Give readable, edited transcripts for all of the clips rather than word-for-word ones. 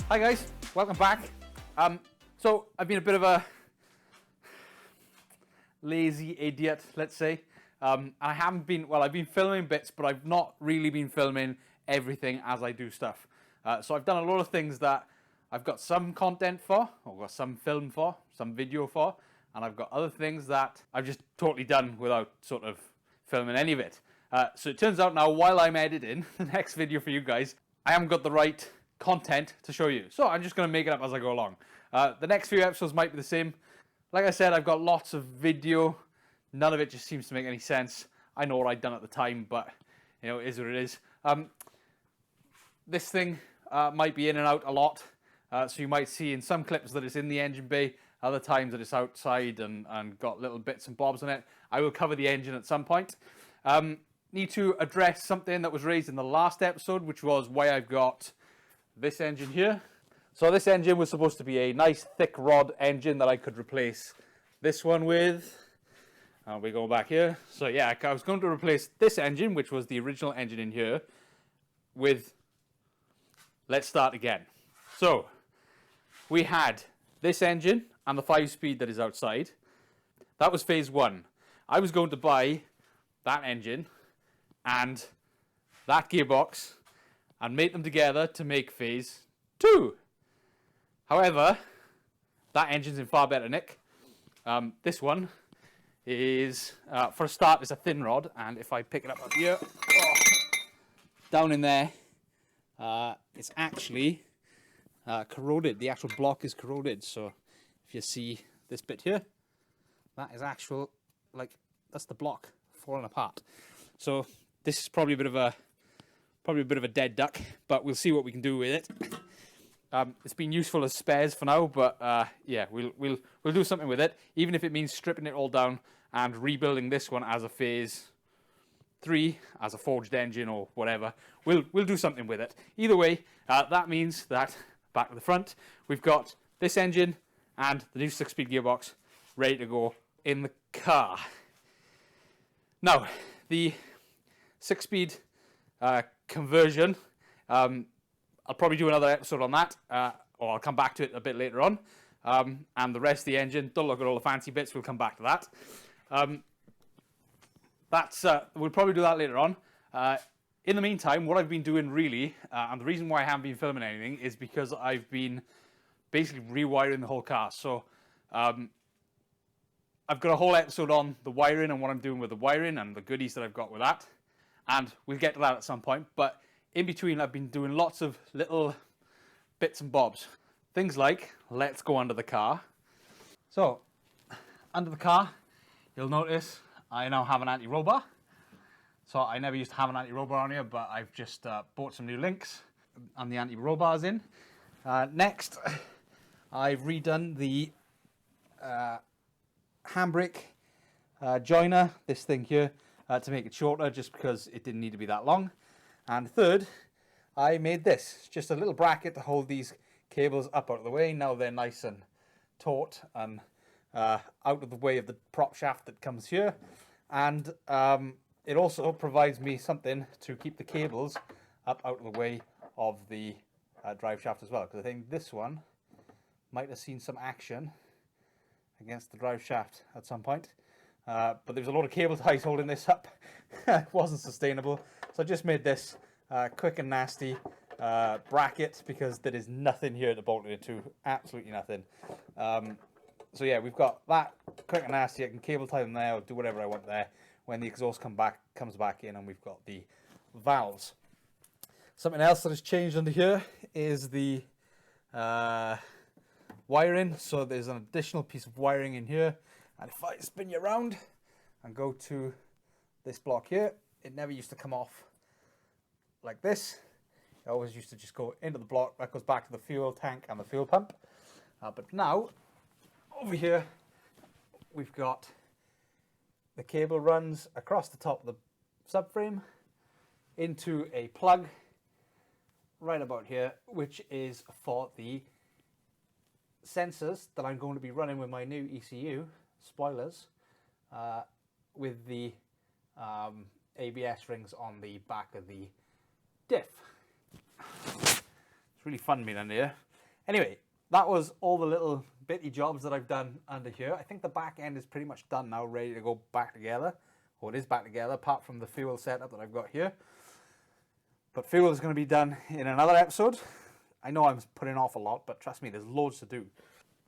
Hi guys, welcome back. So I've been a bit of a lazy idiot, let's say. I haven't been, well, I've been filming bits, but I've not really been filming everything as I do stuff. So I've done a lot of things that I've got some content for, or got some film for, some video for, and I've got other things that I've just totally done without sort of filming any of it. So it turns out now, while I'm editing the next video for you guys, I haven't got the right content to show you. So I'm just going to make it up as I go along. The next few episodes might be the same. Like I said, I've got lots of video. None of it just seems to make any sense. I know what I'd done at the time, but you know, it is what it is. This thing might be in and out a lot. So you might see in some clips that it's in the engine bay, other times that it's outside and got little bits and bobs on it. I will cover the engine at some point. Need to address something that was raised in the last episode, which was why I've got this engine here. So this engine was supposed to be a nice thick rod engine that I could replace this one with. We go back here. So yeah, I was going to replace this engine, which was the original engine in here, with, let's start again. So we had this engine and the 5-speed that is outside. That was phase one. I was going to buy that engine and that gearbox and make them together to make phase 2. However, that engine's in far better nick. This one is, for a start, is a thin rod, and if I pick it up here, down in there, it's actually corroded. The actual block is corroded, so if you see this bit here, that is actual, like, that's the block falling apart. So this is probably a bit of a dead duck, but we'll see what we can do with it. It's been useful as spares for now, but yeah, we'll do something with it, even if it means stripping it all down and rebuilding this one as a phase 3, as a forged engine or whatever. We'll do something with it. Either way, that means that back to the front, we've got this engine and the new 6-speed gearbox ready to go in the car. Now, the 6-speed conversion, I'll probably do another episode on that, or I'll come back to it a bit later on. And the rest of the engine, don't look at all the fancy bits, we'll come back to that. We'll probably do that later on. In the meantime, what I've been doing really, and the reason why I haven't been filming anything, is because I've been basically rewiring the whole car. So I've got a whole episode on the wiring and what I'm doing with the wiring and the goodies that I've got with that. And we'll get to that at some point. But in between, I've been doing lots of little bits and bobs. Things like, let's go under the car. So, under the car, you'll notice I now have an anti-roll bar. So I never used to have an anti-roll bar on here, but I've just bought some new links and the anti-roll bar's in. Next, I've redone the handbrake joiner, this thing here, to make it shorter, just because it didn't need to be that long. And third, I made this, just a little bracket to hold these cables up out of the way. Now they're nice and taut and out of the way of the prop shaft that comes here. And it also provides me something to keep the cables up out of the way of the drive shaft as well, because I think this one might have seen some action against the drive shaft at some point. But there's a lot of cable ties holding this up. It wasn't sustainable. So I just made this quick and nasty bracket, because there is nothing here to bolt it to. Absolutely nothing. So yeah, we've got that quick and nasty. I can cable tie them there or do whatever I want there when the exhaust comes back in, and we've got the valves. Something else that has changed under here is the wiring. So there's an additional piece of wiring in here. And if I spin you around and go to this block here, it never used to come off like this. It always used to just go into the block. That goes back to the fuel tank and the fuel pump. But now, over here, we've got the cable runs across the top of the subframe into a plug right about here, which is for the sensors that I'm going to be running with my new ECU spoilers, with the ABS rings on the back of the diff. It's really fun being under here. Anyway, that was all the little bitty jobs that I've done under here. I think the back end is pretty much done now, ready to go back together. Or it is back together, apart from the fuel setup that I've got here. But fuel is going to be done in another episode. I know I'm putting off a lot, but trust me, there's loads to do.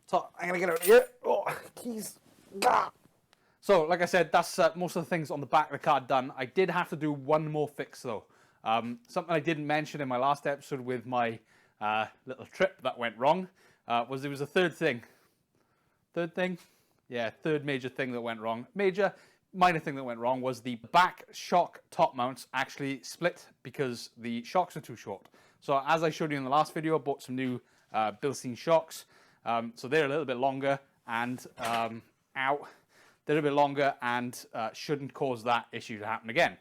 So I'm going to get out of here. Oh, keys. Ah. So, like I said, that's most of the things on the back of the car done. I did have to do one more fix, though. Something I didn't mention in my last episode with my little trip that went wrong was there was a third thing. Third thing? Yeah, third major thing that went wrong. Minor thing that went wrong was the back shock top mounts actually split because the shocks are too short. So as I showed you in the last video, I bought some new Bilstein shocks. So they're a little bit longer and they're a bit longer and shouldn't cause that issue to happen again.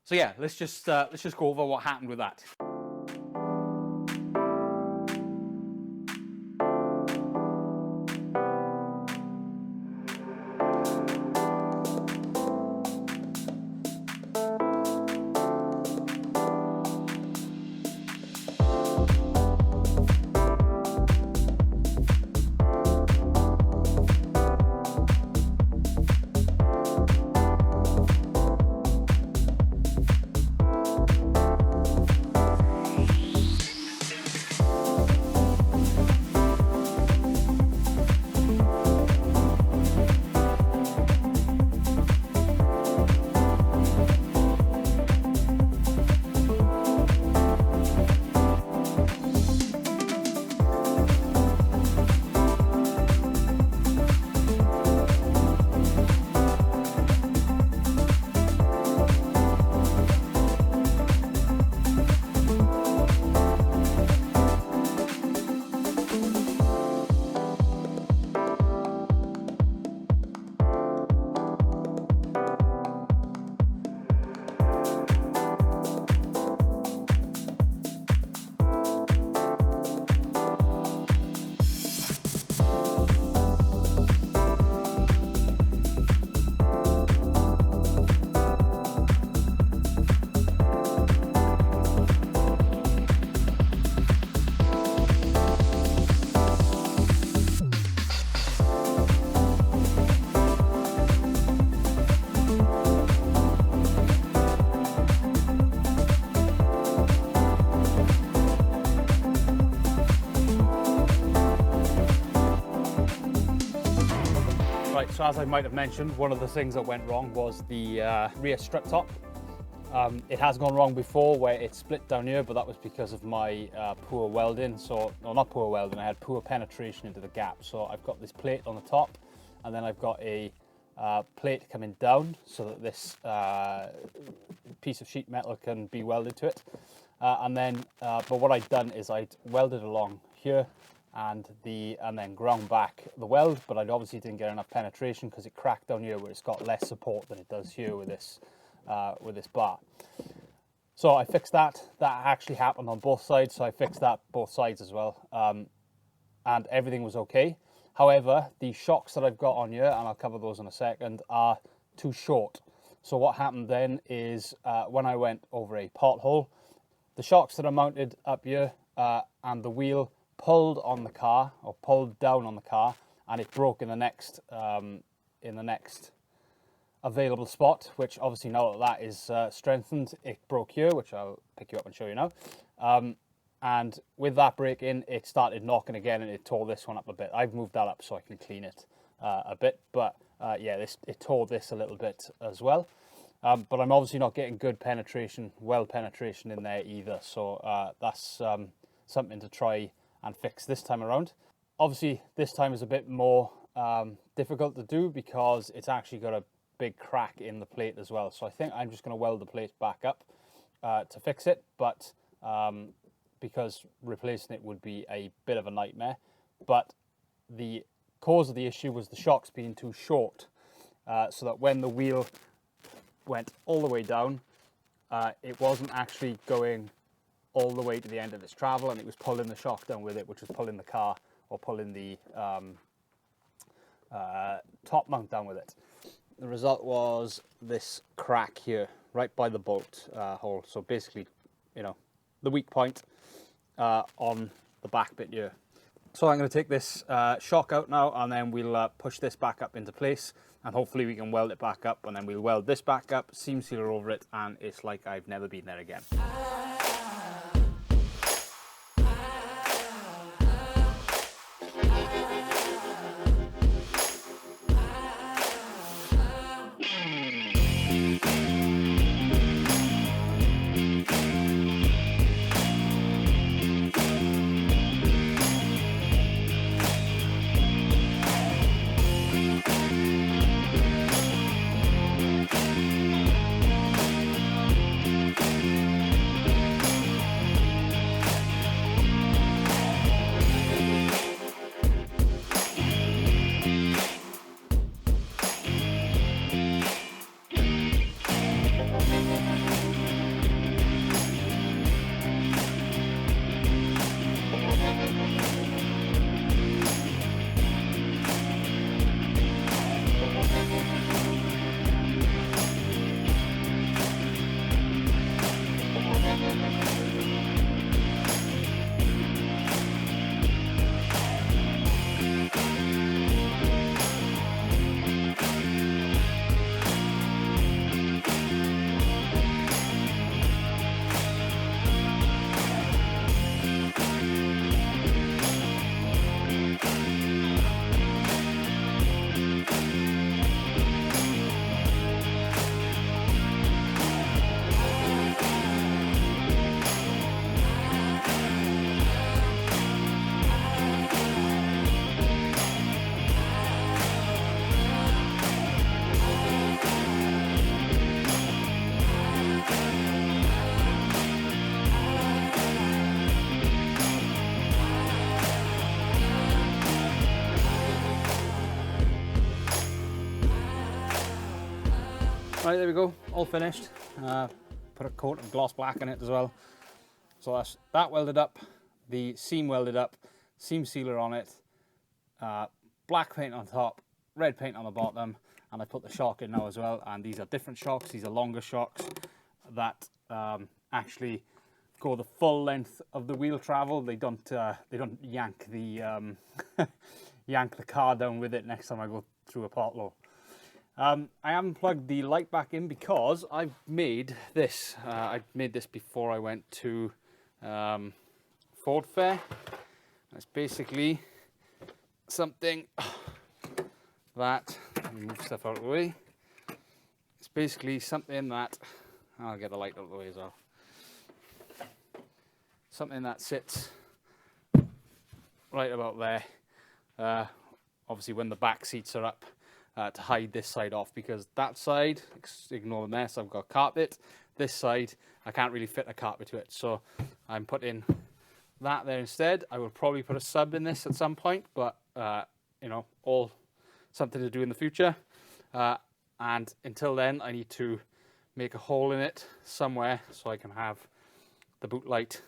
So yeah, let's just go over what happened with that. So as I might have mentioned, one of the things that went wrong was the rear strut top. It has gone wrong before where it split down here, but that was because of my poor welding. So, no, not poor welding, I had poor penetration into the gap. So I've got this plate on the top, and then I've got a plate coming down so that this piece of sheet metal can be welded to it. But what I'd done is I'd welded along here and then ground back the weld, but I obviously didn't get enough penetration because it cracked down here where it's got less support than it does here with this bar. So I fixed that. That actually happened on both sides, so I fixed that both sides as well, and everything was okay. However, the shocks that I've got on here, and I'll cover those in a second, are too short. So what happened then is when I went over a pothole, the shocks that are mounted up here and the wheel pulled on the car, or pulled down on the car, and it broke in the next available spot, which obviously now that is strengthened, it broke here, which I'll pick you up and show you now. And with that break-in, it started knocking again, and it tore this one up a bit. I've moved that up so I can clean it a bit, but yeah, it tore this a little bit as well. But I'm obviously not getting good penetration, weld penetration in there either, so that's something to try and fix this time around. Obviously, this time is a bit more difficult to do because it's actually got a big crack in the plate as well. So I think I'm just going to weld the plate back up to fix it, but because replacing it would be a bit of a nightmare. But the cause of the issue was the shocks being too short, so that when the wheel went all the way down, it wasn't actually going all the way to the end of its travel, and it was pulling the shock down with it, which was pulling the car, or pulling the top mount down with it. The result was this crack here, right by the bolt hole. So basically, you know, the weak point on the back bit here. So I'm going to take this shock out now, and then we'll push this back up into place, and hopefully we can weld it back up, and then we'll weld this back up, seam sealer over it, and it's like I've never been there again. Right, there we go, all finished. Put a coat of gloss black in it as well. So that's that welded up, the seam welded up, seam sealer on it, black paint on top, red paint on the bottom, and I put the shock in now as well. And these are different shocks. These are longer shocks that actually go the full length of the wheel travel. They don't yank the yank the car down with it next time I go through a pothole. I haven't plugged the light back in because I've made this. I made this before I went to Ford Fair. It's basically something that, let me move stuff out of the way. It's basically something that, I'll get the light out of the way as well. Something that sits right about there. Obviously when the back seats are up, to hide this side off, because that side, ignore the mess, I've got carpet. This side, I can't really fit a carpet to it, so I'm putting that there instead. I will probably put a sub in this at some point, but you know, all something to do in the future. And until then, I need to make a hole in it somewhere so I can have the boot light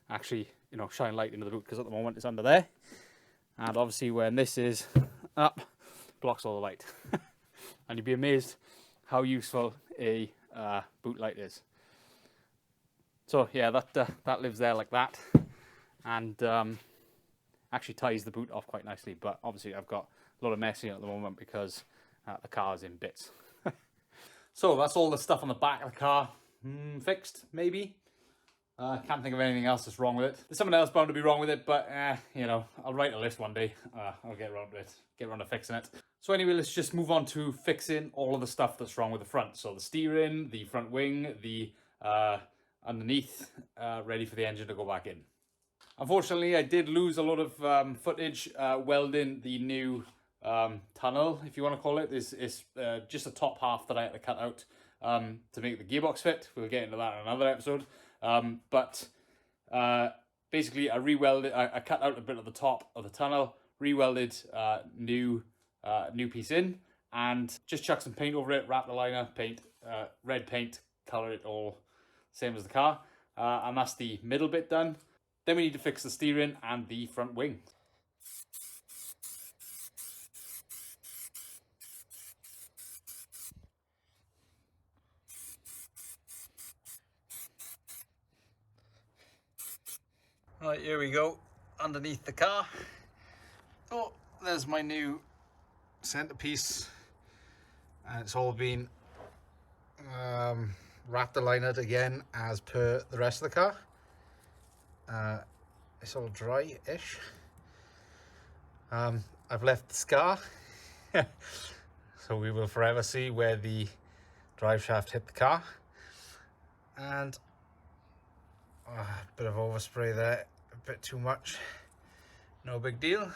actually, you know, shine light into the boot, because at the moment it's under there. And obviously when this is up, blocks all the light. And you'd be amazed how useful a boot light is. So yeah, that lives there like that, and actually ties the boot off quite nicely. But obviously I've got a lot of mess here at the moment because the car's in bits. So that's all the stuff on the back of the car fixed, maybe. Can't think of anything else that's wrong with it. There's something else bound to be wrong with it, but you know, I'll write a list one day. I'll get around to it, get around to fixing it. So anyway, let's just move on to fixing all of the stuff that's wrong with the front. So the steering, the front wing, the underneath, ready for the engine to go back in. Unfortunately, I did lose a lot of footage welding the new tunnel, if you want to call it. Is just the top half that I had to cut out to make the gearbox fit. We'll get into that in another episode. Basically, I cut out a bit of the top of the tunnel, rewelded new piece in, and just chuck some paint over it, wrap the liner, paint, red paint, colour it all same as the car, and that's the middle bit done. Then we need to fix the steering and the front wing. Right, here we go, underneath the car. Oh, there's my new centerpiece, and it's all been wrapped and linered again as per the rest of the car. It's all dry-ish. I've left the scar, so we will forever see where the drive shaft hit the car. And a bit of overspray there, a bit too much, no big deal.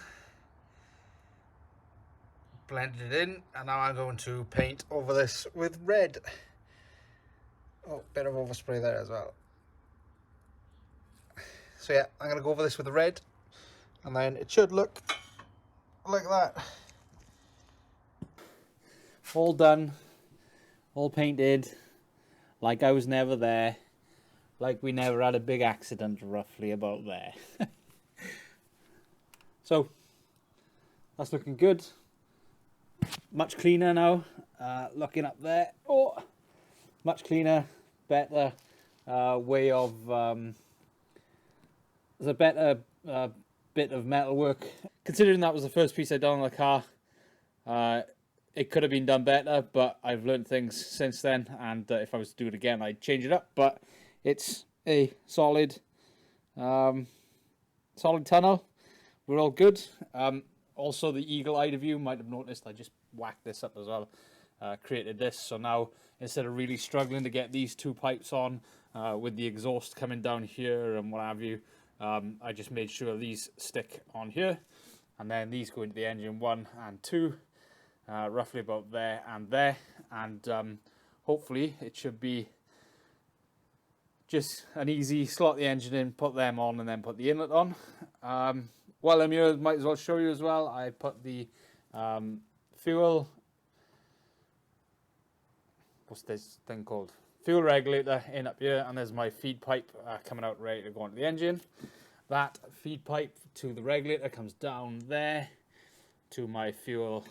Blended it in, and now I'm going to paint over this with red. Oh, bit of overspray there as well. So yeah, I'm gonna go over this with the red, and then it should look like that. All done, all painted, like I was never there, like we never had a big accident, roughly about there. So that's looking good. Much cleaner now. Looking up there, oh, much cleaner, better way of. There's a better bit of metal work. Considering that was the first piece I'd done on the car, it could have been done better, but I've learned things since then, and if I was to do it again, I'd change it up. But it's a solid tunnel. We're all good. Also, the eagle-eyed of you might have noticed I just whacked this up as well. Created this, so now instead of really struggling to get these two pipes on with the exhaust coming down here and what have you, I just made sure these stick on here, and then these go into the engine 1 and 2, roughly about there, and hopefully it should be just an easy slot the engine in, put them on, and then put the inlet on. While I'm here, might as well show you as well. I put the fuel, what's this thing called? Fuel regulator in up here, and there's my feed pipe coming out ready to go into the engine. That feed pipe to the regulator comes down there to my fuel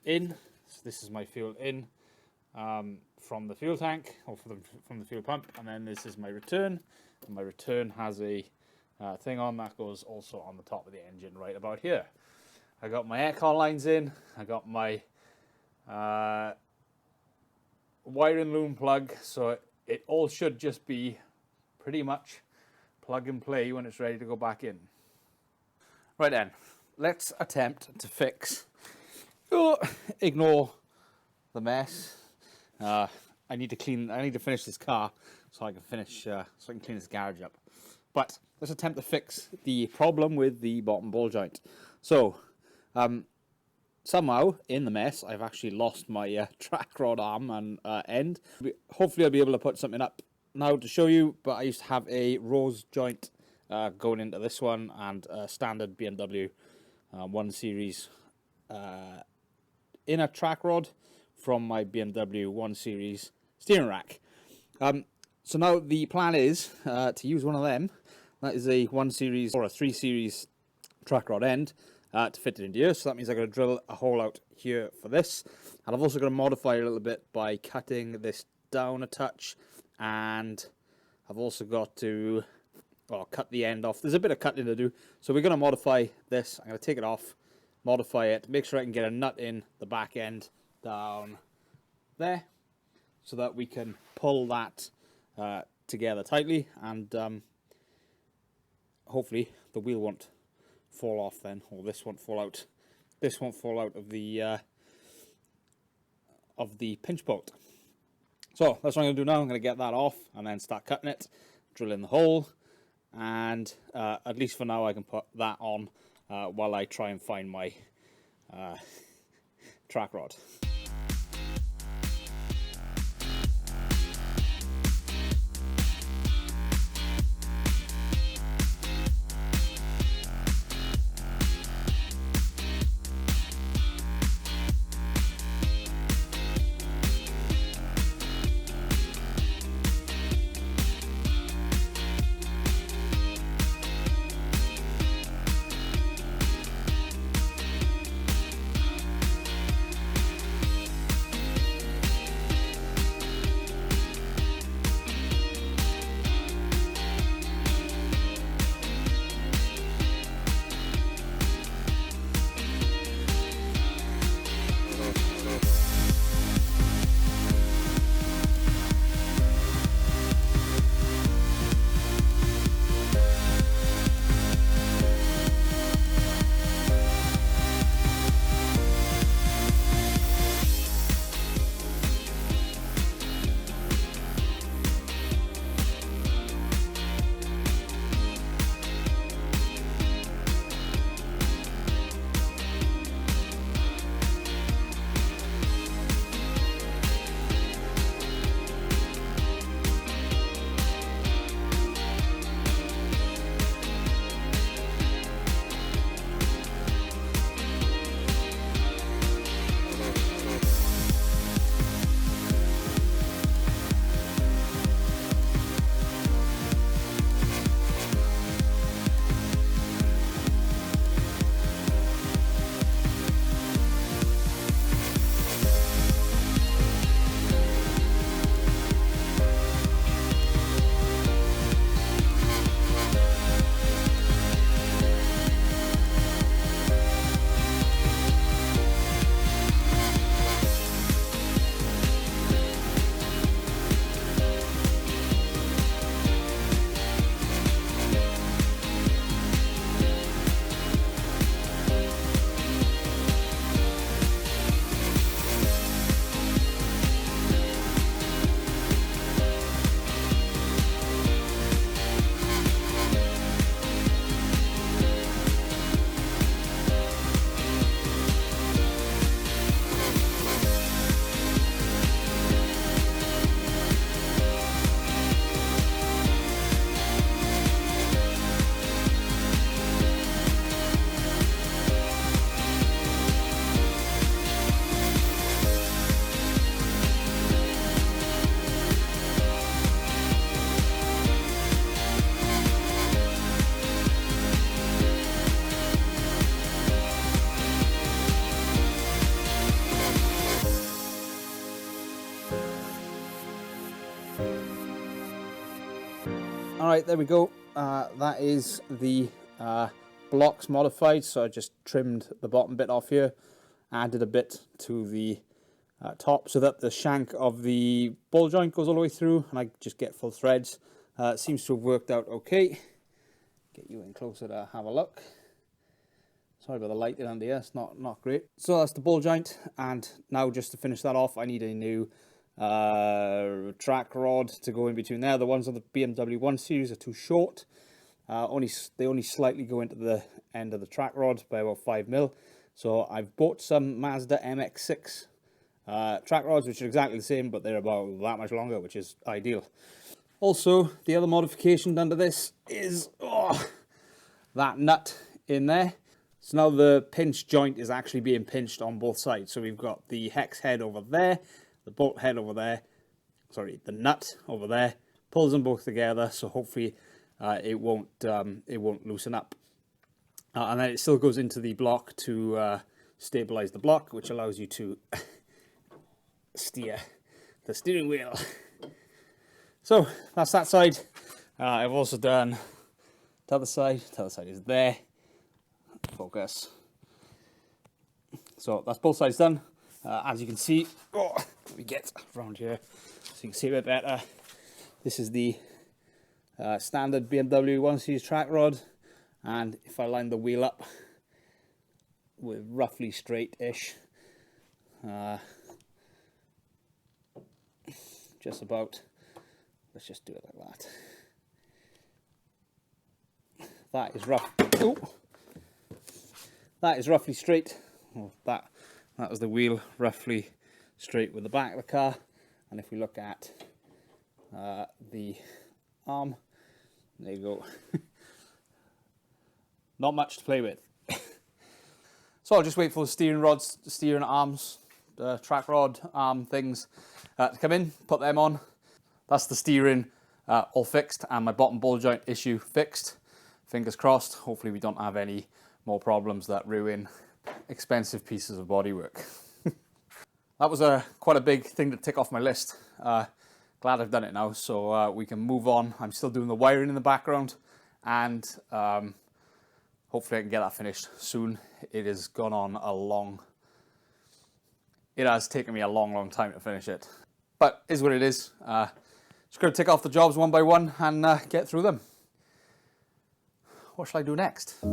in. So this is my fuel in from the fuel tank, or from the fuel pump, and then this is my return. And my return has a thing on that goes also on the top of the engine right about here. I got my aircon lines in. I got my wiring loom plug, so it all should just be pretty much plug and play when it's ready to go back in. Right then, let's attempt to fix. Oh, ignore the mess. I need to finish this car so I can clean this garage up. But let's attempt to fix the problem with the bottom ball joint. So, somehow, in the mess, I've actually lost my track rod arm and end. Hopefully I'll be able to put something up now to show you, but I used to have a rose joint going into this one, and a standard BMW 1 Series inner track rod from my BMW 1 Series steering rack. So now the plan is to use one of them. That is a 1 Series or a 3 Series track rod end to fit it into here. So that means I'm going to drill a hole out here for this. And I've also got to modify it a little bit by cutting this down a touch. And I've also got to cut the end off. There's a bit of cutting to do. So we're going to modify this. I'm going to take it off, modify it, make sure I can get a nut in the back end down there, so that we can pull that together tightly, and hopefully the wheel won't fall off then, or this won't fall out. This won't fall out of the pinch bolt. So that's what I'm going to do now. I'm going to get that off and then start cutting it, drill in the hole, and at least for now I can put that on while I try and find my track rod. Alright, there we go. That is the blocks modified. So I just trimmed the bottom bit off here, added a bit to the top so that the shank of the ball joint goes all the way through, and I just get full threads. It seems to have worked out okay. Get you in closer to have a look. Sorry about the lighting under here, it's not great. So that's the ball joint, and now just to finish that off, I need a new track rod to go in between there. The ones on the BMW 1 Series are too short. They only slightly go into the end of the track rod by about 5mm. So I've bought some Mazda MX-6 track rods, which are exactly the same, but they're about that much longer, which is ideal. Also, the other modification done to this is that nut in there. So now the pinch joint is actually being pinched on both sides. So we've got the hex head over there, the bolt head over there, sorry, the nut over there, pulls them both together, so hopefully it won't loosen up. And then it still goes into the block to stabilize the block, which allows you to steer the steering wheel. So that's that side. I've also done the other side. The other side is there. Focus. So that's both sides done. As you can see, let me get around here so you can see a bit better. This is the standard BMW 1 Series track rod, and if I line the wheel up with roughly straight-ish, just about, let's just do it like that. That is rough. That is roughly straight. well, that was the wheel roughly straight with the back of the car. And if we look at the arm, there you go. Not much to play with. So I'll just wait for the steering rods, the steering arms, the track rod arm things to come in, put them on. That's the steering all fixed, and my bottom ball joint issue fixed. Fingers crossed. Hopefully we don't have any more problems that ruin expensive pieces of bodywork. That was quite a big thing to tick off my list. Glad I've done it now, so we can move on. I'm still doing the wiring in the background, and hopefully I can get that finished soon. It has gone on it has taken me a long time to finish it. But it is what it is. Just going to tick off the jobs one by one and get through them. What shall I do next?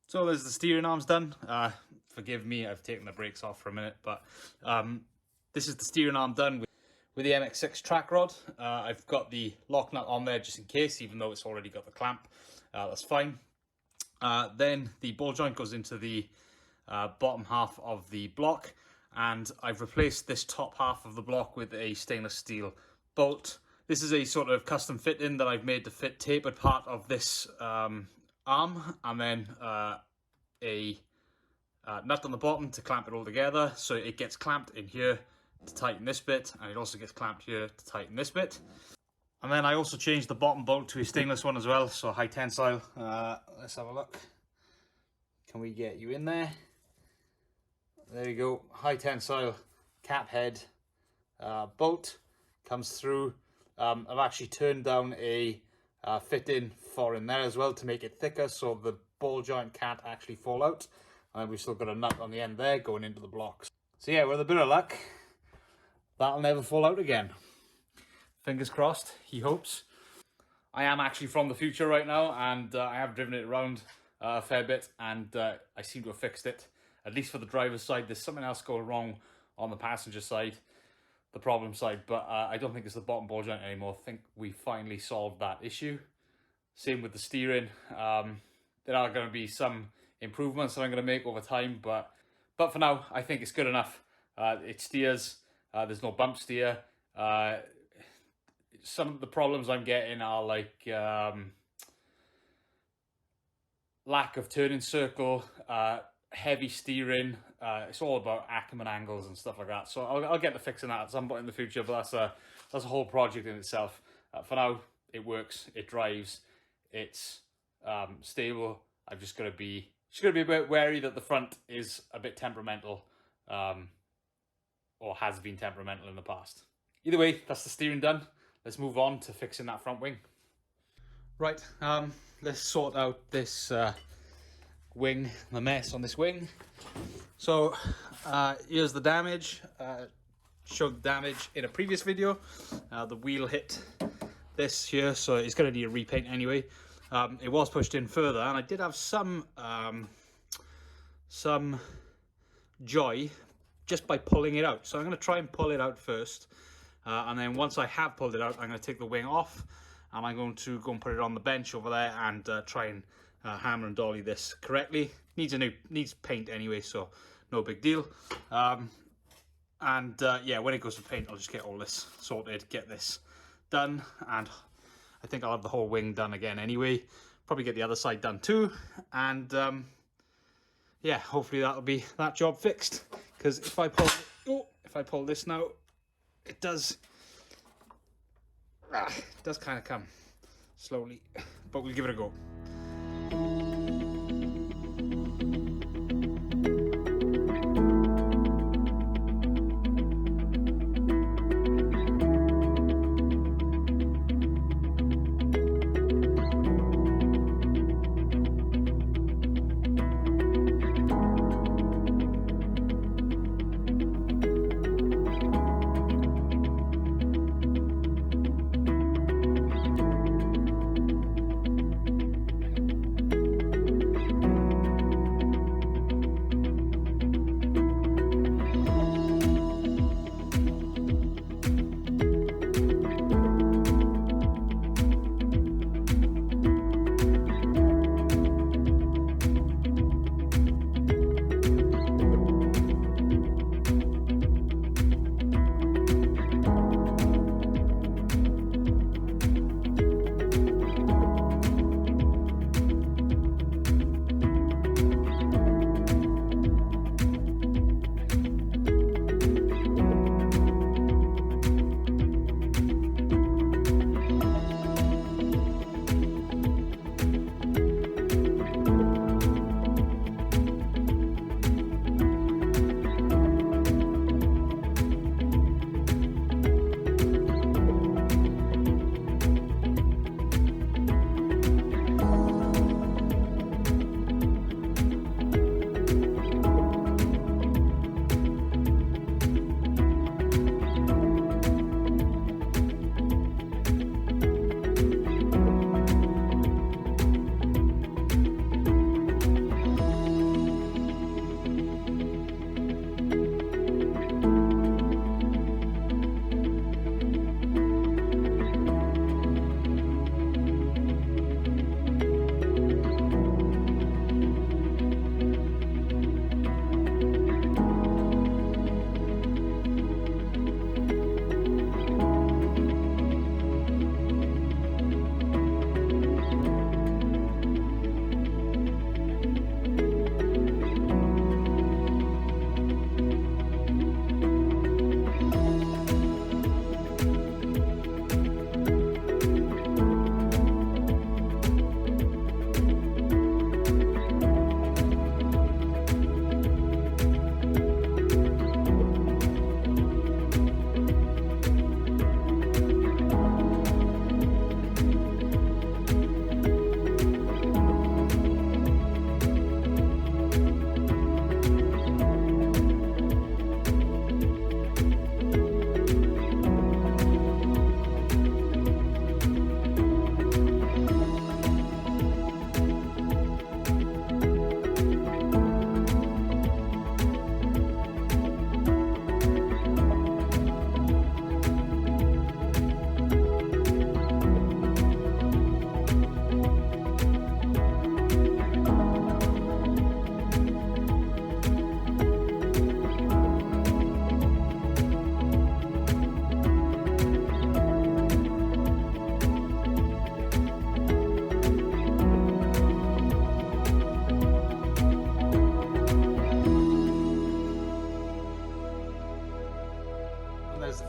So there's the steering arms done. Forgive me, I've taken the brakes off for a minute, but this is the steering arm done with the MX6 track rod. I've got the lock nut on there just in case, even though it's already got the clamp. That's fine. Then the ball joint goes into the bottom half of the block, and I've replaced this top half of the block with a stainless steel bolt. This is a sort of custom fit in that I've made to fit tapered part of this arm, and then a nut on the bottom to clamp it all together. So it gets clamped in here to tighten this bit, and it also gets clamped here to tighten this bit. And then I also changed the bottom bolt to a stainless one as well, so high tensile. Let's have a look. Can we get you in there? There you go, high tensile cap head bolt comes through. I've actually turned down a fit in for in there as well to make it thicker, so the ball joint can't actually fall out. And we've still got a nut on the end there going into the blocks. So yeah, with a bit of luck, that'll never fall out again. Fingers crossed, he hopes. I am actually from the future right now, and I have driven it around a fair bit, and I seem to have fixed it. At least for the driver's side. There's something else going wrong on the passenger side, the problem side, but I don't think it's the bottom ball joint anymore. I think we finally solved that issue. Same with the steering. There are going to be some improvements that I'm going to make over time, but for now, I think it's good enough. It steers. There's no bump steer. Some of the problems I'm getting are like lack of turning circle, heavy steering. It's all about Ackerman angles and stuff like that. So I'll get to fixing that at some point in the future, but that's a whole project in itself. For now, it works, it drives, it's stable. I've just got to be a bit wary that the front is a bit temperamental, or has been temperamental in the past. Either way, that's the steering done. Let's move on to fixing that front wing. Right, let's sort out this wing, the mess on this wing. So here's the damage. Showed the damage in a previous video. The wheel hit this here, so it's going to need a repaint anyway. It was pushed in further, and I did have some joy just by pulling it out. So I'm going to try and pull it out first, and then once I have pulled it out, I'm going to take the wing off, and I'm going to go and put it on the bench over there and try and hammer and dolly this correctly. Needs paint anyway, so no big deal. Yeah, when it goes to paint, I'll just get all this sorted, get this done, and I think I'll have the whole wing done again anyway. Probably get the other side done too, and yeah, hopefully that'll be that job fixed. Because if I pull this now, it does kind of come slowly, but we'll give it a go.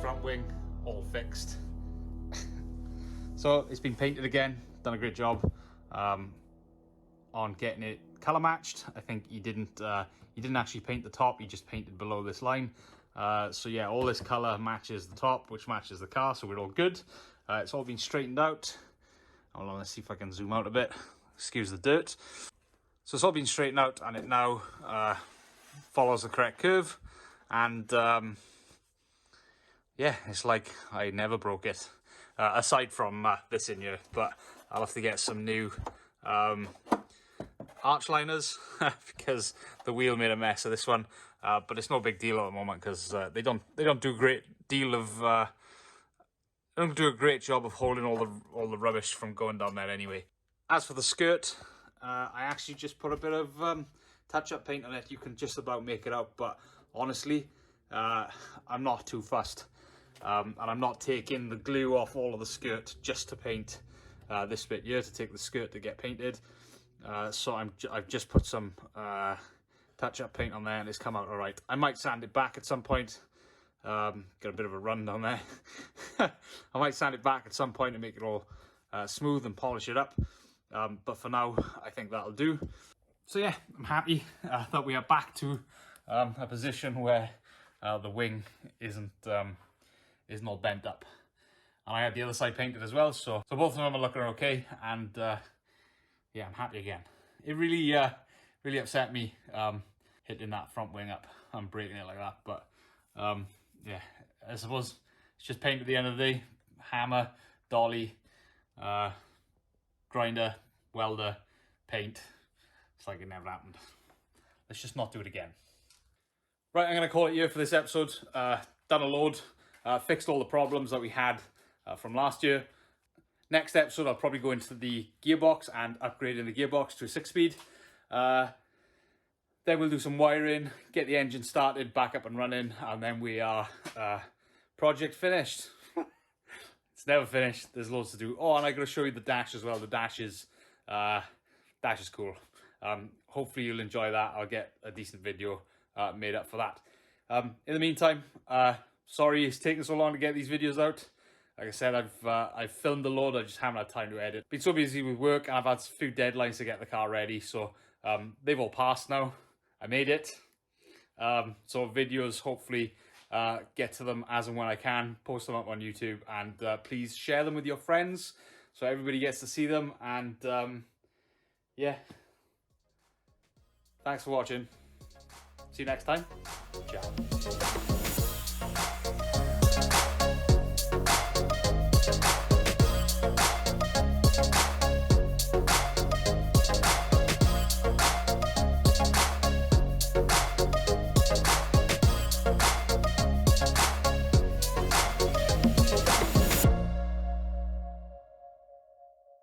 front wing all fixed. So it's been painted again, done a great job on getting it color matched. I think he didn't actually paint the top, he just painted below this line. So yeah, all this color matches the top, which matches the car, so we're all good. It's all been straightened out. Hold on, let's see if I can zoom out a bit. Excuse the dirt. So it's all been straightened out, and it now follows the correct curve. And yeah, it's like I never broke it, aside from this in here. But I'll have to get some new arch liners because the wheel made a mess of this one. But it's no big deal at the moment because they don't do a great deal of they don't do a great job of holding all the rubbish from going down there anyway. As for the skirt, I actually just put a bit of touch-up paint on it. You can just about make it out, but honestly, I'm not too fussed. And I'm not taking the glue off all of the skirt just to paint this bit here, to take the skirt to get painted. So I've just put some touch-up paint on there, and it's come out all right. I might sand it back at some point. Got a bit of a run down there. I might sand it back at some point and make it all smooth and polish it up. But for now, I think that'll do. So yeah, I'm happy that we are back to a position where the wing isn't all bent up. And I had the other side painted as well, so both of them are looking okay. And yeah, I'm happy again. It really upset me hitting that front wing up and breaking it like that. But yeah, I suppose it's just paint at the end of the day. Hammer, dolly, grinder, welder, paint. It's like it never happened. Let's just not do it again. Right, I'm going to call it here for this episode. Done a load, fixed all the problems that we had from last year. Next episode, I'll probably go into the gearbox and upgrading the gearbox to a 6-speed. Then we'll do some wiring, get the engine started, back up and running, and then we are project finished. It's never finished. There's loads to do. Oh, and I got to show you the dash as well. The dash is cool. Hopefully you'll enjoy that. I'll get a decent video made up for that. In the meantime, sorry it's taken so long to get these videos out. Like I said, I've filmed a load. I just haven't had time to edit. Been so busy with work, and I've had a few deadlines to get the car ready. So they've all passed now. I made it. So videos, hopefully, get to them as and when I can. Post them up on YouTube, and please share them with your friends so everybody gets to see them. And yeah, thanks for watching. See you next time. Ciao.